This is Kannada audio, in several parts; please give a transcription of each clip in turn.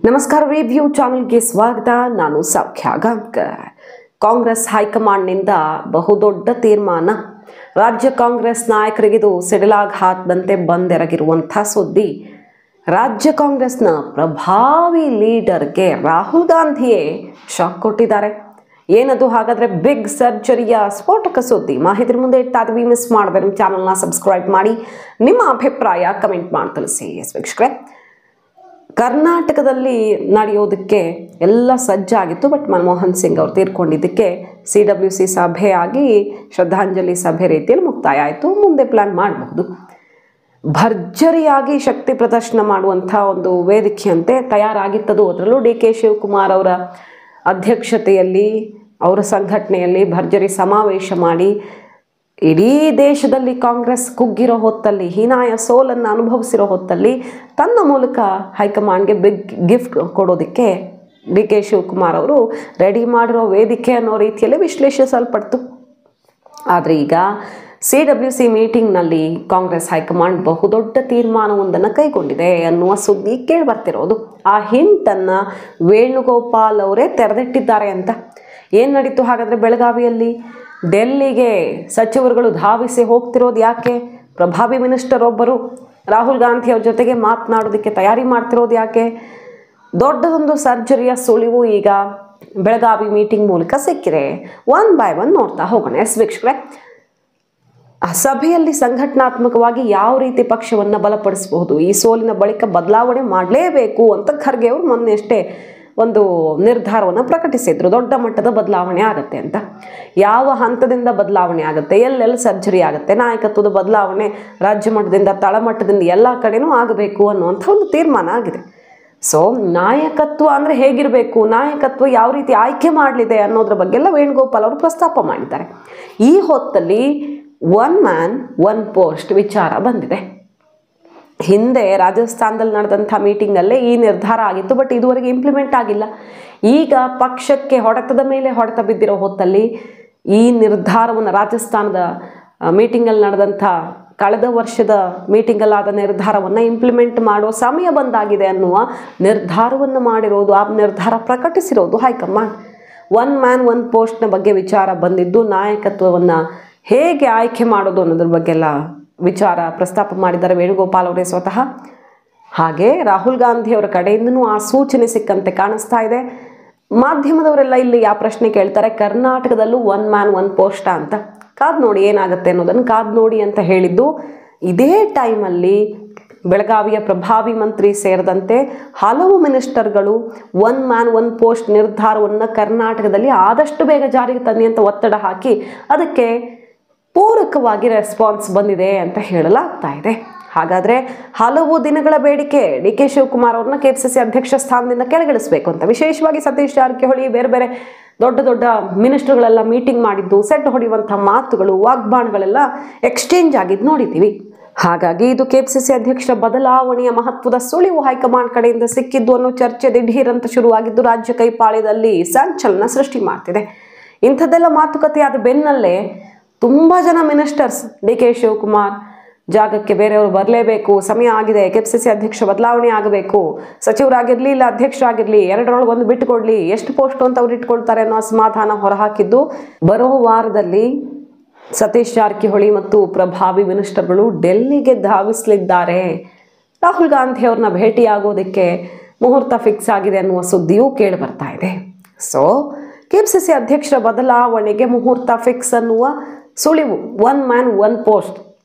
ನಮಸ್ಕಾರ ರಿವ್ಯೂ ಚಾನೆಲ್ಗೆ ಸ್ವಾಗತ. ನಾನು ಸೌಖ್ಯ ಗಾಂವ್ಕರ್. ಕಾಂಗ್ರೆಸ್ ಹೈಕಮಾಂಡ್ನಿಂದ ಬಹುದೊಡ್ಡ ತೀರ್ಮಾನ. ರಾಜ್ಯ ಕಾಂಗ್ರೆಸ್ ನಾಯಕರಿಗಿದು ಸಿಡಿಲಾಘಾತದಂತೆ ಬಂದೆರಗಿರುವಂಥ ಸುದ್ದಿ. ರಾಜ್ಯ ಕಾಂಗ್ರೆಸ್ನ ಪ್ರಭಾವಿ ಲೀಡರ್ಗೆ ರಾಹುಲ್ ಗಾಂಧಿಯೇ ಶಾಕ್ ಕೊಟ್ಟಿದ್ದಾರೆ. ಏನದು ಹಾಗಾದರೆ? ಬಿಗ್ ಸರ್ಜರಿಯ ಸ್ಫೋಟಕ ಸುದ್ದಿ. ಮಾಹಿತಿ ಮುಂದೆ ಇಟ್ಟಾದ್ವಿ, ಮಿಸ್ ಮಾಡಿದ್ರೆ ನಮ್ಮ ಚಾನಲ್ನ ಸಬ್ಸ್ಕ್ರೈಬ್ ಮಾಡಿ, ನಿಮ್ಮ ಅಭಿಪ್ರಾಯ ಕಮೆಂಟ್ ಮಾಡಿ ತಿಳಿಸಿ. ವೀಕ್ಷಕರೇ, ಕರ್ನಾಟಕದಲ್ಲಿ ನಡೆಯೋದಕ್ಕೆ ಎಲ್ಲ ಸಜ್ಜಾಗಿತ್ತು. ಬಟ್ ಮನಮೋಹನ್ ಸಿಂಗ್ ಅವರು ತೀರ್ಕೊಂಡಿದ್ದಕ್ಕೆ CWC ಸಭೆ ಆಗಿ ಶ್ರದ್ಧಾಂಜಲಿ ಸಭೆ ರೀತಿಯಲ್ಲಿ ಮುಕ್ತಾಯ ಆಯಿತು. ಮುಂದೆ ಪ್ಲ್ಯಾನ್ ಮಾಡಬಹುದು. ಭರ್ಜರಿಯಾಗಿ ಶಕ್ತಿ ಪ್ರದರ್ಶನ ಮಾಡುವಂಥ ಒಂದು ವೇದಿಕೆಯಂತೆ ತಯಾರಾಗಿತ್ತದು. ಅದರಲ್ಲೂ DK ಶಿವಕುಮಾರ್ ಅವರ ಅಧ್ಯಕ್ಷತೆಯಲ್ಲಿ, ಅವರ ಸಂಘಟನೆಯಲ್ಲಿ ಭರ್ಜರಿ ಸಮಾವೇಶ ಮಾಡಿ ಇಡೀ ದೇಶದಲ್ಲಿ ಕಾಂಗ್ರೆಸ್ ಕುಗ್ಗಿರೋ ಹೊತ್ತಲ್ಲಿ, ಹೀನಾಯ ಸೋಲನ್ನು ಅನುಭವಿಸಿರೋ ಹೊತ್ತಲ್ಲಿ ತನ್ನ ಮೂಲಕ ಹೈಕಮಾಂಡ್ಗೆ ಬಿಗ್ ಗಿಫ್ಟ್ ಕೊಡೋದಕ್ಕೆ DK ಶಿವಕುಮಾರ್ ಅವರು ರೆಡಿ ಮಾಡಿರೋ ವೇದಿಕೆ ಅನ್ನೋ ರೀತಿಯಲ್ಲಿ ವಿಶ್ಲೇಷಿಸಲ್ಪಡ್ತು. ಆದರೆ ಈಗ CWC ಮೀಟಿಂಗ್ನಲ್ಲಿ ಕಾಂಗ್ರೆಸ್ ಹೈಕಮಾಂಡ್ ಬಹುದೊಡ್ಡ ತೀರ್ಮಾನವೊಂದನ್ನು ಕೈಗೊಂಡಿದೆ ಅನ್ನುವ ಸುದ್ದಿ ಕೇಳಿ ಬರ್ತಿರೋದು. ಆ ಹಿಂಟನ್ನು ವೇಣುಗೋಪಾಲ್ ಅವರೇ ತೆರೆದಿಟ್ಟಿದ್ದಾರೆ ಅಂತ. ಏನು ನಡೀತು ಹಾಗಾದರೆ ಬೆಳಗಾವಿಯಲ್ಲಿ? ಡೆಲ್ಲಿಗೆ ಸಚಿವರುಗಳು ಧಾವಿಸಿ ಹೋಗ್ತಿರೋದು ಯಾಕೆ? ಪ್ರಭಾವಿ ಮಿನಿಸ್ಟರ್ ಒಬ್ಬರು ರಾಹುಲ್ ಗಾಂಧಿ ಅವ್ರ ಜೊತೆಗೆ ಮಾತನಾಡೋದಕ್ಕೆ ತಯಾರಿ ಮಾಡ್ತಿರೋದು ಯಾಕೆ? ದೊಡ್ಡದೊಂದು ಸರ್ಜರಿಯ ಸುಳಿವು ಈಗ ಬೆಳಗಾವಿ ಮೀಟಿಂಗ್ ಮೂಲಕ ಸಿಕ್ಕಿದೆ. ಒನ್ ಬೈ ಒನ್ ನೋಡ್ತಾ ಹೋಗೋಣ. ವೀಕ್ಷಕರೇ, ಆ ಸಭೆಯಲ್ಲಿ ಸಂಘಟನಾತ್ಮಕವಾಗಿ ಯಾವ ರೀತಿ ಪಕ್ಷವನ್ನು ಬಲಪಡಿಸಬಹುದು, ಈ ಸೋಲಿನ ಬಳಿಕ ಬದಲಾವಣೆ ಮಾಡಲೇಬೇಕು ಅಂತ ಖರ್ಗೆ ಅವರು ಮೊನ್ನೆಷ್ಟೇ ಒಂದು ನಿರ್ಧಾರವನ್ನು ಪ್ರಕಟಿಸಿದ್ರು. ದೊಡ್ಡ ಮಟ್ಟದ ಬದಲಾವಣೆ ಆಗುತ್ತೆ ಅಂತ. ಯಾವ ಹಂತದಿಂದ ಬದಲಾವಣೆ ಆಗುತ್ತೆ, ಎಲ್ಲೆಲ್ಲಿ ಸರ್ಜರಿ ಆಗುತ್ತೆ, ನಾಯಕತ್ವದ ಬದಲಾವಣೆ ರಾಜ್ಯ ಮಟ್ಟದಿಂದ ತಳಮಟ್ಟದಿಂದ ಎಲ್ಲ ಕಡೆನೂ ಆಗಬೇಕು ಅನ್ನುವಂಥ ಒಂದು ತೀರ್ಮಾನ ಆಗಿದೆ. ಸೊ ನಾಯಕತ್ವ ಅಂದರೆ ಹೇಗಿರಬೇಕು, ನಾಯಕತ್ವ ಯಾವ ರೀತಿ ಆಯ್ಕೆ ಮಾಡಲಿದೆ ಅನ್ನೋದ್ರ ಬಗ್ಗೆಲ್ಲ ವೇಣುಗೋಪಾಲ್ ಅವರು ಪ್ರಸ್ತಾಪ ಮಾಡಿದ್ದಾರೆ. ಈ ಹೊತ್ತಲ್ಲಿ ಒನ್ ಮ್ಯಾನ್ ಒನ್ ಪೋಸ್ಟ್ ವಿಚಾರ ಬಂದಿದೆ. ಹಿಂದೆ ರಾಜಸ್ಥಾನದಲ್ಲಿ ನಡೆದಂಥ ಮೀಟಿಂಗಲ್ಲೇ ಈ ನಿರ್ಧಾರ ಆಗಿತ್ತು. ಬಟ್ ಇದುವರೆಗೆ ಇಂಪ್ಲಿಮೆಂಟ್ ಆಗಿಲ್ಲ. ಈಗ ಪಕ್ಷಕ್ಕೆ ಹೊಡೆತದ ಮೇಲೆ ಹೊಡೆತ ಬಿದ್ದಿರೋ ಹೊತ್ತಲ್ಲಿ ಈ ನಿರ್ಧಾರವನ್ನು, ರಾಜಸ್ಥಾನದ ಮೀಟಿಂಗಲ್ಲಿ ನಡೆದಂಥ ಕಳೆದ ವರ್ಷದ ಮೀಟಿಂಗಲ್ಲಾದ ನಿರ್ಧಾರವನ್ನು ಇಂಪ್ಲಿಮೆಂಟ್ ಮಾಡೋ ಸಮಯ ಬಂದಾಗಿದೆ ಅನ್ನುವ ನಿರ್ಧಾರವನ್ನು ಮಾಡಿರೋದು, ಆ ನಿರ್ಧಾರ ಪ್ರಕಟಿಸಿರೋದು ಹೈಕಮಾಂಡ್. ಒನ್ ಮ್ಯಾನ್ ಒನ್ ಪೋಸ್ಟ್ನ ಬಗ್ಗೆ ವಿಚಾರ ಬಂದಿದ್ದು, ನಾಯಕತ್ವವನ್ನು ಹೇಗೆ ಆಯ್ಕೆ ಮಾಡೋದು ಅನ್ನೋದ್ರ ಬಗ್ಗೆಲ್ಲ ವಿಚಾರ ಪ್ರಸ್ತಾಪ ಮಾಡಿದ್ದಾರೆ ವೇಣುಗೋಪಾಲ್ ಅವರೇ ಸ್ವತಃ. ಹಾಗೆ ರಾಹುಲ್ ಗಾಂಧಿ ಅವರ ಕಡೆಯಿಂದನೂ ಆ ಸೂಚನೆ ಸಿಕ್ಕಂತೆ ಕಾಣಿಸ್ತಾ ಇದೆ. ಮಾಧ್ಯಮದವರೆಲ್ಲ ಇಲ್ಲಿ ಯಾವ ಪ್ರಶ್ನೆ ಕೇಳ್ತಾರೆ, ಕರ್ನಾಟಕದಲ್ಲೂ ಒನ್ ಮ್ಯಾನ್ ಒನ್ ಪೋಸ್ಟ್ ಅಂತ. ಕಾದು ನೋಡಿ ಏನಾಗುತ್ತೆ ಅನ್ನೋದನ್ನು ಕಾದು ನೋಡಿ ಅಂತ ಹೇಳಿದ್ದು. ಇದೇ ಟೈಮಲ್ಲಿ ಬೆಳಗಾವಿಯ ಪ್ರಭಾವಿ ಮಂತ್ರಿ ಸೇರಿದಂತೆ ಹಲವು ಮಿನಿಸ್ಟರ್ಗಳು ಒನ್ ಮ್ಯಾನ್ ಒನ್ ಪೋಸ್ಟ್ ನಿರ್ಧಾರವನ್ನು ಕರ್ನಾಟಕದಲ್ಲಿ ಆದಷ್ಟು ಬೇಗ ಜಾರಿಗೆ ತನ್ನಿ ಅಂತ ಒತ್ತಡ ಹಾಕಿ ಅದಕ್ಕೆ ಪೂರಕವಾಗಿ ರೆಸ್ಪಾನ್ಸ್ ಬಂದಿದೆ ಅಂತ ಹೇಳಲಾಗ್ತಾ ಇದೆ. ಹಾಗಾದರೆ ಹಲವು ದಿನಗಳ ಬೇಡಿಕೆ DK ಶಿವಕುಮಾರ್ ಅವ್ರನ್ನ KPCC ಅಧ್ಯಕ್ಷ ಸ್ಥಾನದಿಂದ ಕೆಳಗಿಳಿಸಬೇಕು ಅಂತ. ವಿಶೇಷವಾಗಿ ಸತೀಶ್ ಜಾರಕಿಹೊಳಿ, ಬೇರೆ ಬೇರೆ ದೊಡ್ಡ ದೊಡ್ಡ ಮಿನಿಸ್ಟರ್ಗಳೆಲ್ಲ ಮೀಟಿಂಗ್ ಮಾಡಿದ್ದು, ಸೆಟ್ ಹೊಡೆಯುವಂಥ ಮಾತುಗಳು, ವಾಗ್ಬಾಣಗಳೆಲ್ಲ ಎಕ್ಸ್ಚೇಂಜ್ ಆಗಿದ್ದು ನೋಡಿದ್ದೀವಿ. ಹಾಗಾಗಿ ಇದು KPCC ಅಧ್ಯಕ್ಷರ ಬದಲಾವಣೆಯ ಮಹತ್ವದ ಸುಳಿವು ಹೈಕಮಾಂಡ್ ಕಡೆಯಿಂದ ಸಿಕ್ಕಿದ್ದು ಅನ್ನೋ ಚರ್ಚೆ ದಿಢೀರ್ ಅಂತ ಶುರುವಾಗಿದ್ದು ರಾಜ್ಯ ಕೈಪಾಳ್ಯದಲ್ಲಿ ಸಂಚಲನ ಸೃಷ್ಟಿ ಮಾಡ್ತಿದೆ. ಇಂಥದ್ದೆಲ್ಲ ಮಾತುಕತೆ ಆದ ಬೆನ್ನಲ್ಲೇ ತುಂಬ ಜನ ಮಿನಿಸ್ಟರ್ಸ್ DK ಶಿವಕುಮಾರ್ ಜಾಗಕ್ಕೆ ಬೇರೆಯವರು ಬರಲೇಬೇಕು, ಸಮಯ ಆಗಿದೆ, KPCC ಅಧ್ಯಕ್ಷ ಬದಲಾವಣೆ ಆಗಬೇಕು, ಸಚಿವರಾಗಿರಲಿ ಇಲ್ಲ ಅಧ್ಯಕ್ಷರಾಗಿರಲಿ ಎರಡರೊಳಗೆ ಒಂದು ಬಿಟ್ಟುಕೊಡ್ಲಿ, ಎಷ್ಟು ಪೋಸ್ಟ್ ಅಂತ ಅವ್ರು ಇಟ್ಕೊಳ್ತಾರೆ ಅನ್ನೋ ಅಸಮಾಧಾನ ಹೊರಹಾಕಿದ್ದು. ಬರೋ ವಾರದಲ್ಲಿ ಸತೀಶ್ ಜಾರಕಿಹೊಳಿ ಮತ್ತು ಪ್ರಭಾವಿ ಮಿನಿಸ್ಟರ್ಗಳು ಡೆಲ್ಲಿಗೆ ಧಾವಿಸಲಿದ್ದಾರೆ. ರಾಹುಲ್ ಗಾಂಧಿ ಅವ್ರನ್ನ ಭೇಟಿಯಾಗೋದಕ್ಕೆ ಮುಹೂರ್ತ ಫಿಕ್ಸ್ ಆಗಿದೆ ಅನ್ನುವ ಸುದ್ದಿಯೂ ಕೇಳಿ ಬರ್ತಾ ಇದೆ. ಸೊ KPCC ಅಧ್ಯಕ್ಷರ ಬದಲಾವಣೆಗೆ ಮುಹೂರ್ತ ಫಿಕ್ಸ್ ಅನ್ನುವ ಸುಳಿವು, ಒನ್ ಮ್ಯಾನ್ ಒನ್ ಪೋಸ್ಟ್,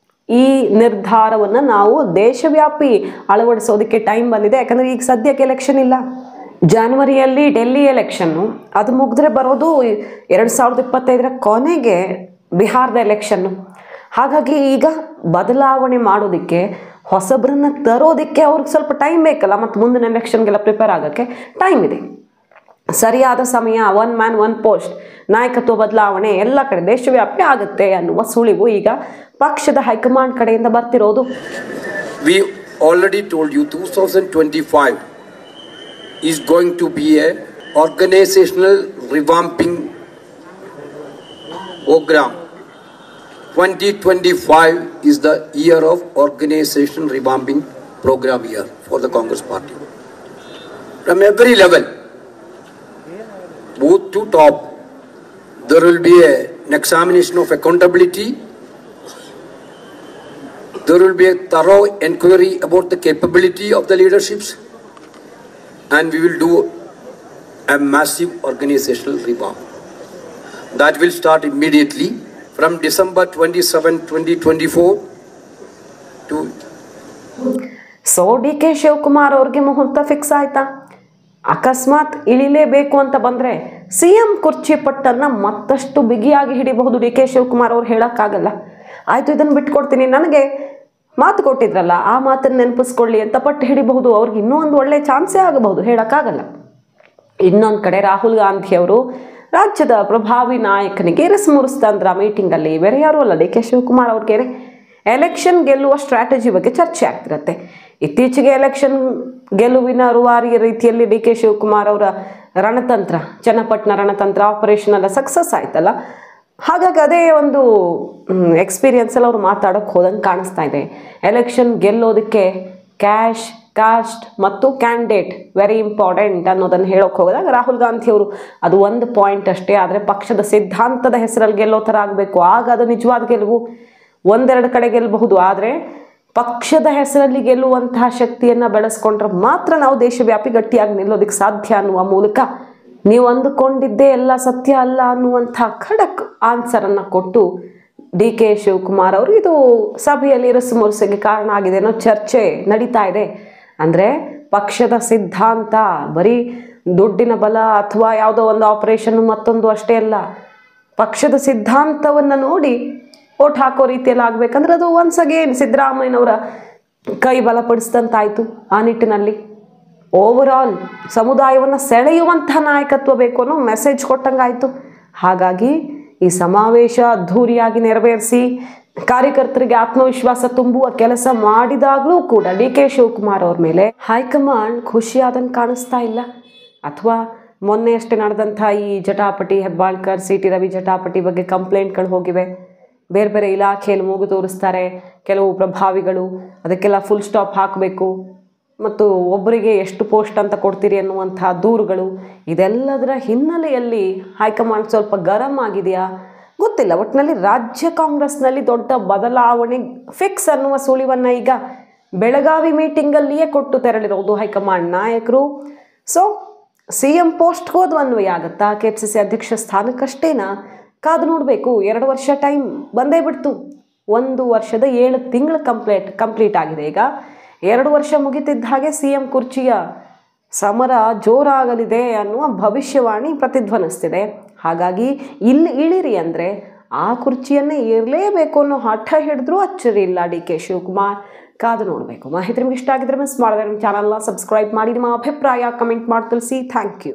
ಈ ನಿರ್ಧಾರವನ್ನು ನಾವು ದೇಶವ್ಯಾಪಿ ಅಳವಡಿಸೋದಕ್ಕೆ ಟೈಮ್ ಬಂದಿದೆ. ಯಾಕಂದರೆ ಈಗ ಸದ್ಯಕ್ಕೆ ಎಲೆಕ್ಷನ್ ಇಲ್ಲ. ಜಾನ್ವರಿಯಲ್ಲಿ ಡೆಲ್ಲಿ ಎಲೆಕ್ಷನ್ನು, ಅದು ಮುಗಿದ್ರೆ ಬರೋದು 2025ರ ಕೊನೆಗೆ ಬಿಹಾರದ ಎಲೆಕ್ಷನ್ನು. ಹಾಗಾಗಿ ಈಗ ಬದಲಾವಣೆ ಮಾಡೋದಕ್ಕೆ, ಹೊಸಬ್ರನ್ನ ತರೋದಕ್ಕೆ ಅವ್ರಿಗೆ ಸ್ವಲ್ಪ ಟೈಮ್ ಬೇಕಲ್ಲ, ಮತ್ತು ಮುಂದಿನ ಎಲೆಕ್ಷನ್ಗೆಲ್ಲ ಪ್ರಿಪೇರ್ ಆಗೋಕ್ಕೆ ಟೈಮ್ ಇದೆ. ಸರಿಯಾದ ಸಮಯ, ಒನ್ ಮ್ಯಾನ್ ಒನ್ ಪೋಸ್ಟ್, ನಾಯಕತ್ವ ಬದಲಾವಣೆ ಎಲ್ಲ ಕಡೆ ದೇಶವ್ಯಾಪಿ ಆಗುತ್ತೆ ಅನ್ನುವ ಸುಳಿವು ಈಗ ಪಕ್ಷದ ಹೈಕಮಾಂಡ್ ಕಡೆಯಿಂದ ಬರ್ತಿರೋದು. We already told you 2025 is going to be a organizational revamping program. 2025 is the year of organizational revamping program year for the Congress Party. from every level, both to top. There will be an examination of accountability. There will be a thorough inquiry about the capability of the leaderships, and we will do a massive organizational revamp. That will start immediately from December 27, 2024 to... so D K Shivakumar ಅವ್ರಿಗೆ ಮುಹೂರ್ತ ಫಿಕ್ಸ್ ಆಯ್ತಾ? ಅಕಸ್ಮಾತ್ ಇಳಿಲೇಬೇಕು ಅಂತ ಬಂದರೆ ಸಿ ಎಂ ಕುರ್ಚಿ ಪಟ್ಟನ್ನು ಮತ್ತಷ್ಟು ಬಿಗಿಯಾಗಿ ಹಿಡಿಬಹುದು ಡಿ ಕೆ ಶಿವಕುಮಾರ್ ಅವ್ರು. ಹೇಳೋಕ್ಕಾಗಲ್ಲ. ಆಯಿತು, ಇದನ್ನು ಬಿಟ್ಕೊಡ್ತೀನಿ, ನನಗೆ ಮಾತು ಕೊಟ್ಟಿದ್ರಲ್ಲ ಆ ಮಾತನ್ನು ನೆನಪಿಸ್ಕೊಳ್ಳಿ ಅಂತ ಪಟ್ಟು ಹಿಡಿಬಹುದು. ಅವ್ರಿಗೆ ಇನ್ನೂ ಒಂದು ಒಳ್ಳೆ ಚಾನ್ಸೇ ಆಗಬಹುದು, ಹೇಳೋಕ್ಕಾಗಲ್ಲ. ಇನ್ನೊಂದು ಕಡೆ ರಾಹುಲ್ ಗಾಂಧಿ ಅವರು ರಾಜ್ಯದ ಪ್ರಭಾವಿ ನಾಯಕನಿಗೆ ಮುರಿಸ್ತಂದ್ರ ಮೀಟಿಂಗಲ್ಲಿ. ಬೇರೆ ಯಾರು ಅಲ್ಲ, ಡಿ ಕೆ ಶಿವಕುಮಾರ್ ಅವ್ರಿಗೆ ಎಲೆಕ್ಷನ್ ಗೆಲ್ಲುವ ಸ್ಟ್ರಾಟಜಿ ಬಗ್ಗೆ ಚರ್ಚೆ ಆಗ್ತಿರತ್ತೆ. ಇತ್ತೀಚೆಗೆ ಎಲೆಕ್ಷನ್ ಗೆಲುವಿನ ರೂವಾರಿಯ ರೀತಿಯಲ್ಲಿ ಡಿ ಕೆ ಶಿವಕುಮಾರ್ ಅವರ ರಣತಂತ್ರ, ಚನ್ನಪಟ್ಟಣ ರಣತಂತ್ರ ಆಪರೇಷನ್ ಎಲ್ಲ ಸಕ್ಸಸ್ ಆಯ್ತಲ್ಲ. ಹಾಗಾಗಿ ಅದೇ ಒಂದು ಎಕ್ಸ್ಪೀರಿಯನ್ಸಲ್ಲಿ ಅವ್ರು ಮಾತಾಡೋಕ್ಕೆ ಹೋದಂಗೆ ಕಾಣಿಸ್ತಾ ಇದೆ. ಎಲೆಕ್ಷನ್ ಗೆಲ್ಲೋದಕ್ಕೆ ಕ್ಯಾಶ್, ಕಾಸ್ಟ್ ಮತ್ತು ಕ್ಯಾಂಡಿಡೇಟ್ ವೆರಿ ಇಂಪಾರ್ಟೆಂಟ್ ಅನ್ನೋದನ್ನು ಹೇಳೋಕೆ ಹೋದಾಗ ರಾಹುಲ್ ಗಾಂಧಿ ಅವರು ಅದು ಒಂದು ಪಾಯಿಂಟ್ ಅಷ್ಟೇ. ಆದರೆ ಪಕ್ಷದ ಸಿದ್ಧಾಂತದ ಹೆಸರಲ್ಲಿ ಗೆಲ್ಲೋ ಥರ ಆಗಬೇಕು, ಆಗ ಅದು ನಿಜವಾದ ಗೆಲುವು. ಒಂದೆರಡು ಕಡೆ ಗೆಲ್ಲಬಹುದು, ಆದರೆ ಪಕ್ಷದ ಹೆಸರಲ್ಲಿ ಗೆಲ್ಲುವಂತಹ ಶಕ್ತಿಯನ್ನು ಬೆಳೆಸ್ಕೊಂಡ್ರೆ ಮಾತ್ರ ನಾವು ದೇಶವ್ಯಾಪಿ ಗಟ್ಟಿಯಾಗಿ ನಿಲ್ಲೋದಕ್ಕೆ ಸಾಧ್ಯ ಅನ್ನುವ ಮೂಲಕ ನೀವು ಅಂದುಕೊಂಡಿದ್ದೇ ಎಲ್ಲ ಸತ್ಯ ಅಲ್ಲ ಅನ್ನುವಂಥ ಖಡಕ್ ಆನ್ಸರನ್ನು ಕೊಟ್ಟು ಡಿ ಕೆ ಶಿವಕುಮಾರ್ ಅವರು ಇದು ಸಭೆಯಲ್ಲಿ ಮುರಿಸಿಗೆ ಕಾರಣ ಆಗಿದೆ ಅನ್ನೋ ಚರ್ಚೆ ನಡೀತಾ ಇದೆ. ಅಂದರೆ ಪಕ್ಷದ ಸಿದ್ಧಾಂತ ಬರೀ ದುಡ್ಡಿನ ಬಲ ಅಥವಾ ಯಾವುದೋ ಒಂದು ಆಪರೇಷನ್ ಮತ್ತೊಂದು ಅಷ್ಟೇ ಅಲ್ಲ. ಪಕ್ಷದ ಸಿದ್ಧಾಂತವನ್ನು ನೋಡಿ ಓಟ್ ಹಾಕೋ ರೀತಿಯಲ್ಲಿ ಆಗಬೇಕಂದ್ರೆ ಅದು ಒನ್ಸ್ ಅಗೇನ್ ಸಿದ್ದರಾಮಯ್ಯನವರ ಕೈ ಬಲಪಡಿಸಿದಂತಾಯಿತು. ಆ ನಿಟ್ಟಿನಲ್ಲಿ ಓವರಾಲ್ ಸಮುದಾಯವನ್ನು ಸೆಳೆಯುವಂತಹ ನಾಯಕತ್ವ ಬೇಕು ಅನ್ನೋ ಮೆಸೇಜ್ ಕೊಟ್ಟಂಗಾಯಿತು. ಹಾಗಾಗಿ ಈ ಸಮಾವೇಶ ಅದ್ಧೂರಿಯಾಗಿ ನೆರವೇರಿಸಿ ಕಾರ್ಯಕರ್ತರಿಗೆ ಆತ್ಮವಿಶ್ವಾಸ ತುಂಬುವ ಕೆಲಸ ಮಾಡಿದಾಗಲೂ ಕೂಡ ಡಿ ಕೆ ಶಿವಕುಮಾರ್ ಅವ್ರ ಮೇಲೆ ಹೈಕಮಾಂಡ್ ಖುಷಿಯಾದಂಗೆ ಕಾಣಿಸ್ತಾ ಇಲ್ಲ. ಅಥವಾ ಮೊನ್ನೆ ಅಷ್ಟೇ ನಡೆದಂಥ ಈ ಜಟಾಪಟಿ, ಹೆಬ್ಬಾಳ್ಕರ್ ಸಿ ಟಿ ರವಿ ಜಟಾಪಟಿ ಬಗ್ಗೆ ಕಂಪ್ಲೇಂಟ್ಗಳು ಹೋಗಿವೆ. ಬೇರೆ ಬೇರೆ ಇಲಾಖೆಯಲ್ಲಿ ಮೂಗು ತೋರಿಸ್ತಾರೆ ಕೆಲವು ಪ್ರಭಾವಿಗಳು, ಅದಕ್ಕೆಲ್ಲ ಫುಲ್ ಸ್ಟಾಪ್ ಹಾಕಬೇಕು ಮತ್ತು ಒಬ್ಬರಿಗೆ ಎಷ್ಟು ಪೋಸ್ಟ್ ಅಂತ ಕೊಡ್ತೀರಿ ಅನ್ನುವಂಥ ದೂರುಗಳು. ಇದೆಲ್ಲದರ ಹಿನ್ನೆಲೆಯಲ್ಲಿ ಹೈಕಮಾಂಡ್ ಸ್ವಲ್ಪ ಗರಂ ಆಗಿದೆಯಾ ಗೊತ್ತಿಲ್ಲ. ಒಟ್ಟಿನಲ್ಲಿ ರಾಜ್ಯ ಕಾಂಗ್ರೆಸ್ನಲ್ಲಿ ದೊಡ್ಡ ಬದಲಾವಣೆ ಫಿಕ್ಸ್ ಅನ್ನುವ ಸುಳಿವನ್ನು ಈಗ ಬೆಳಗಾವಿ ಮೀಟಿಂಗಲ್ಲಿಯೇ ಕೊಟ್ಟು ತೆರಳಿರೋದು ಹೈಕಮಾಂಡ್ ನಾಯಕರು. ಸೊ ಸಿ ಎಂ ಪೋಸ್ಟ್ಗೋದು ಅನ್ವಯ ಆಗುತ್ತಾ, KPCC ಅಧ್ಯಕ್ಷ ಸ್ಥಾನಕ್ಕಷ್ಟೇನಾ? ಕಾದು ನೋಡಬೇಕು. 2 ವರ್ಷ ಟೈಮ್ ಬಂದೇ ಬಿಡ್ತು. 1 ವರ್ಷದ 7 ತಿಂಗಳು ಕಂಪ್ಲೀಟ್ ಆಗಿದೆ. ಈಗ 2 ವರ್ಷ ಮುಗಿತಿದ್ದ ಹಾಗೆ ಸಿ ಎಂ ಕುರ್ಚಿಯ ಸಮರ ಜೋರಾಗಲಿದೆ ಅನ್ನುವ ಭವಿಷ್ಯವಾಣಿ ಪ್ರತಿಧ್ವನಿಸ್ತಿದೆ. ಹಾಗಾಗಿ ಇಲ್ಲಿ ಇಳಿರಿ ಅಂದರೆ ಆ ಕುರ್ಚಿಯನ್ನೇ ಇರಲೇಬೇಕು ಅನ್ನೋ ಹಠ ಹಿಡಿದ್ರೂ ಅಚ್ಚರಿ ಇಲ್ಲ ಡಿ ಕೆ ಶಿವಕುಮಾರ್. ಕಾದು ನೋಡಬೇಕು. ಮಾಹಿತಿ ನಿಮ್ಗೆ ಇಷ್ಟ ಆಗಿದ್ರೆ ಮಿಸ್ ಮಾಡಿದ್ರೆ ನಮ್ಮ ಚಾನಲ್ನ ಸಬ್ಸ್ಕ್ರೈಬ್ ಮಾಡಿ, ನಿಮ್ಮ ಅಭಿಪ್ರಾಯ ಕಮೆಂಟ್ ಮಾಡಿ ತಿಳಿಸಿ. Thank you.